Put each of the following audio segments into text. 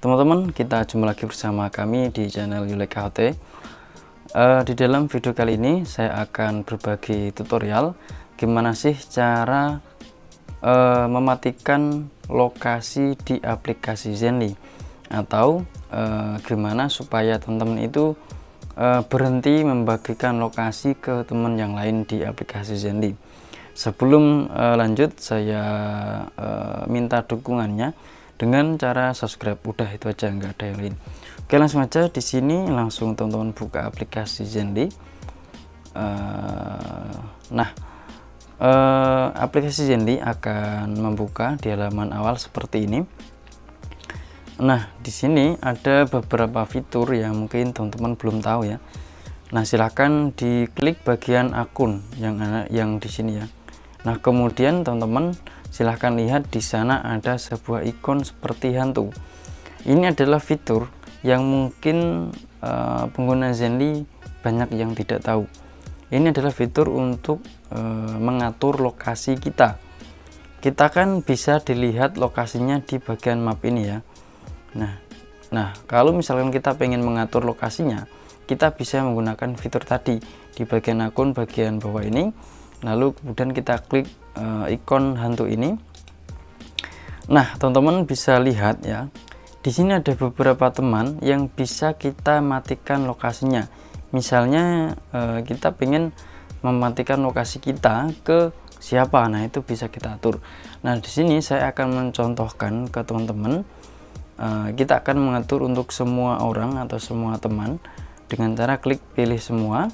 Teman-teman, kita jumpa lagi bersama kami di channel Yuleka HT. Di dalam video kali ini saya akan berbagi tutorial gimana sih cara mematikan lokasi di aplikasi Zenly, atau gimana supaya teman-teman itu berhenti membagikan lokasi ke teman yang lain di aplikasi Zenly. Sebelum lanjut, saya minta dukungannya dengan cara subscribe. Udah itu aja, nggak ada yang lain. Oke, langsung aja. Di sini langsung teman-teman buka aplikasi Zenly. Aplikasi Zenly akan membuka di halaman awal seperti ini. Nah, di sini ada beberapa fitur yang mungkin teman-teman belum tahu ya. Nah, silahkan diklik bagian akun yang di sini ya. Nah, kemudian teman-teman silahkan lihat di sana ada sebuah ikon seperti hantu. Ini adalah fitur yang mungkin pengguna Zenly banyak yang tidak tahu. Ini adalah fitur untuk mengatur lokasi kita. Kita kan bisa dilihat lokasinya di bagian map ini ya. Nah, kalau misalkan kita pengen mengatur lokasinya, kita bisa menggunakan fitur tadi di bagian akun bagian bawah ini. Lalu kemudian kita klik ikon hantu ini. Nah, teman-teman bisa lihat ya, di sini ada beberapa teman yang bisa kita matikan lokasinya. Misalnya kita pengen mematikan lokasi kita ke siapa, nah itu bisa kita atur. Nah, di sini saya akan mencontohkan ke teman-teman. Kita akan mengatur untuk semua orang atau semua teman dengan cara klik pilih semua.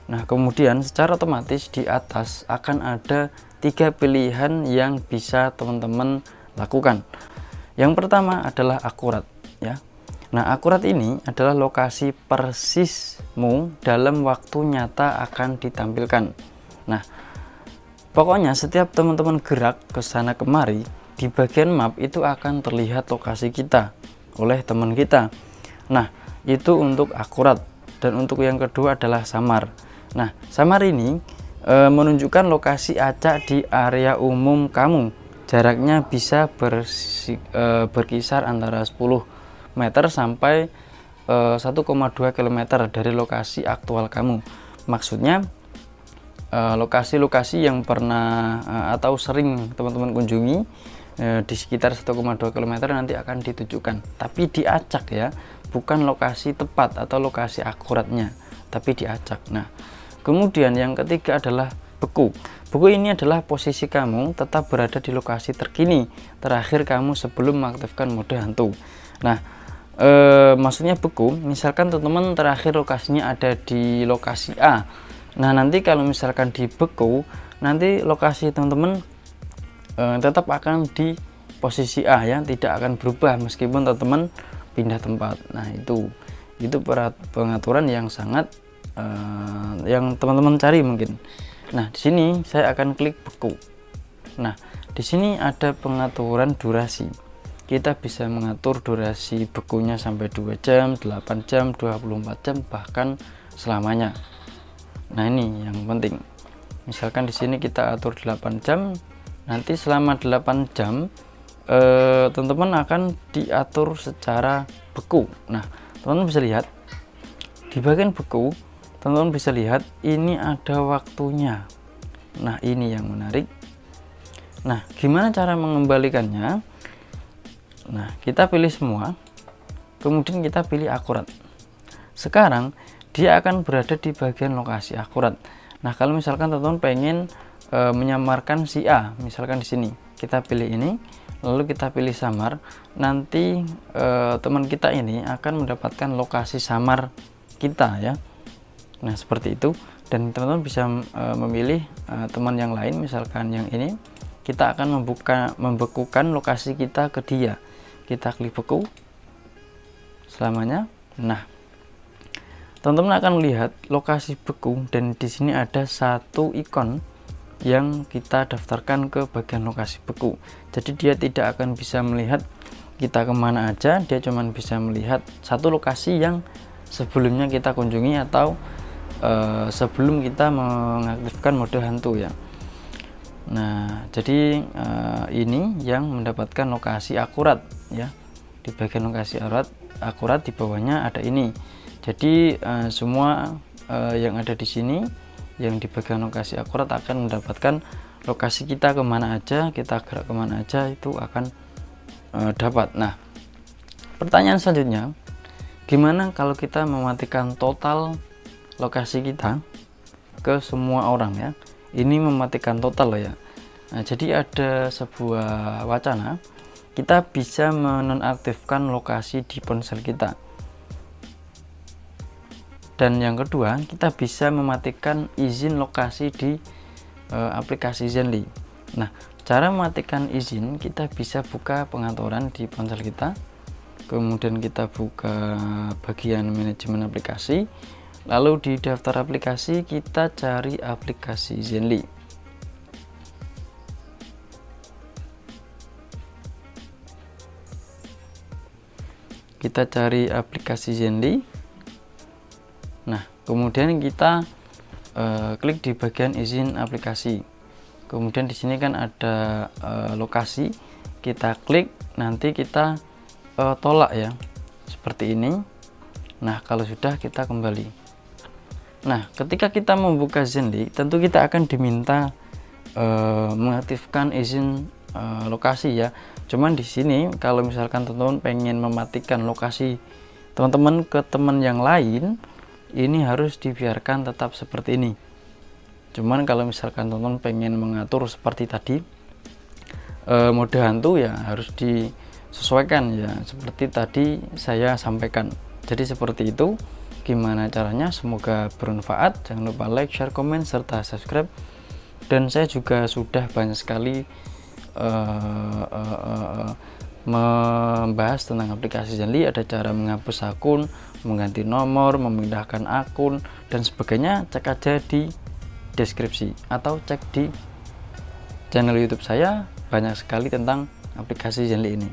Nah, kemudian secara otomatis di atas akan ada 3 pilihan yang bisa teman-teman lakukan. Yang pertama adalah akurat ya. Nah, akurat ini adalah lokasi persismu dalam waktu nyata akan ditampilkan. Nah, pokoknya setiap teman-teman gerak ke sana kemari, di bagian map itu akan terlihat lokasi kita oleh teman kita. Nah, itu untuk akurat. Dan untuk yang kedua adalah samar. Nah, samar ini menunjukkan lokasi acak di area umum kamu. Jaraknya bisa berkisar antara 10 meter sampai 1,2 km dari lokasi aktual kamu. Maksudnya lokasi-lokasi yang pernah atau sering teman-teman kunjungi di sekitar 1,2 km nanti akan ditujukan. Tapi diacak ya, bukan lokasi tepat atau lokasi akuratnya, tapi diacak. Nah, kemudian yang ketiga adalah beku. Beku ini adalah posisi kamu tetap berada di lokasi terkini terakhir kamu sebelum mengaktifkan mode hantu. Nah, maksudnya beku, misalkan teman-teman terakhir lokasinya ada di lokasi A. Nah, nanti kalau misalkan di beku, nanti lokasi teman-teman tetap akan di posisi A ya, tidak akan berubah meskipun teman-teman pindah tempat. Nah, itu pengaturan yang sangat yang teman-teman cari mungkin. Nah, di sini saya akan klik beku. Nah, di sini ada pengaturan durasi. Kita bisa mengatur durasi bekunya sampai 2 jam, 8 jam, 24 jam, bahkan selamanya. Nah, ini yang penting. Misalkan di sini kita atur 8 jam, nanti selama 8 jam teman-teman akan diatur secara beku. Nah, teman-teman bisa lihat di bagian beku, teman-teman bisa lihat ini ada waktunya. Nah, ini yang menarik. Nah, gimana cara mengembalikannya? Nah, kita pilih semua, kemudian kita pilih akurat. Sekarang dia akan berada di bagian lokasi akurat. Nah, kalau misalkan teman-teman pengen menyamarkan si A, misalkan di sini kita pilih ini, lalu kita pilih samar, nanti teman kita ini akan mendapatkan lokasi samar kita ya. Nah, seperti itu. Dan teman-teman bisa memilih teman yang lain, misalkan yang ini, kita akan membekukan lokasi kita ke dia. Kita klik beku selamanya. Nah, teman-teman akan melihat lokasi beku, dan di sini ada satu ikon yang kita daftarkan ke bagian lokasi beku. Jadi dia tidak akan bisa melihat kita kemana aja, dia cuma bisa melihat satu lokasi yang sebelumnya kita kunjungi atau sebelum kita mengaktifkan mode hantu ya. Nah, jadi ini yang mendapatkan lokasi akurat ya. di bagian lokasi akurat di bawahnya ada ini. Jadi semua yang ada di sini yang di bagian lokasi akurat akan mendapatkan lokasi kita kemana aja, kita gerak kemana aja itu akan dapat. Nah, pertanyaan selanjutnya, gimana kalau kita mematikan total lokasi kita ke semua orang ya? Ini mematikan total loh ya. Nah, jadi ada sebuah wacana kita bisa menonaktifkan lokasi di ponsel kita. Dan yang kedua, kita bisa mematikan izin lokasi di aplikasi Zenly. Nah, cara mematikan izin, kita bisa buka pengaturan di ponsel kita, kemudian kita buka bagian manajemen aplikasi, lalu di daftar aplikasi kita cari aplikasi Zenly. Kita cari aplikasi Zenly. Nah, kemudian kita klik di bagian izin aplikasi. Kemudian di sini kan ada lokasi, kita klik, nanti kita tolak ya, seperti ini. Nah, kalau sudah kita kembali. Nah, ketika kita membuka Zenly, tentu kita akan diminta mengaktifkan izin lokasi ya. Cuman di sini kalau misalkan teman-teman pengen mematikan lokasi teman-teman ke teman yang lain, ini harus dibiarkan tetap seperti ini. Cuman kalau misalkan teman-teman pengen mengatur seperti tadi mode hantu ya harus disesuaikan ya seperti tadi saya sampaikan. Jadi seperti itu. Gimana caranya? Semoga bermanfaat. Jangan lupa like, share, komen, serta subscribe. Dan saya juga sudah banyak sekali membahas tentang aplikasi Zenly. Ada cara menghapus akun, mengganti nomor, memindahkan akun, dan sebagainya. Cek aja di deskripsi atau cek di channel YouTube saya, banyak sekali tentang aplikasi Zenly ini.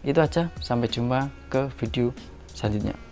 Itu aja, sampai jumpa ke video selanjutnya.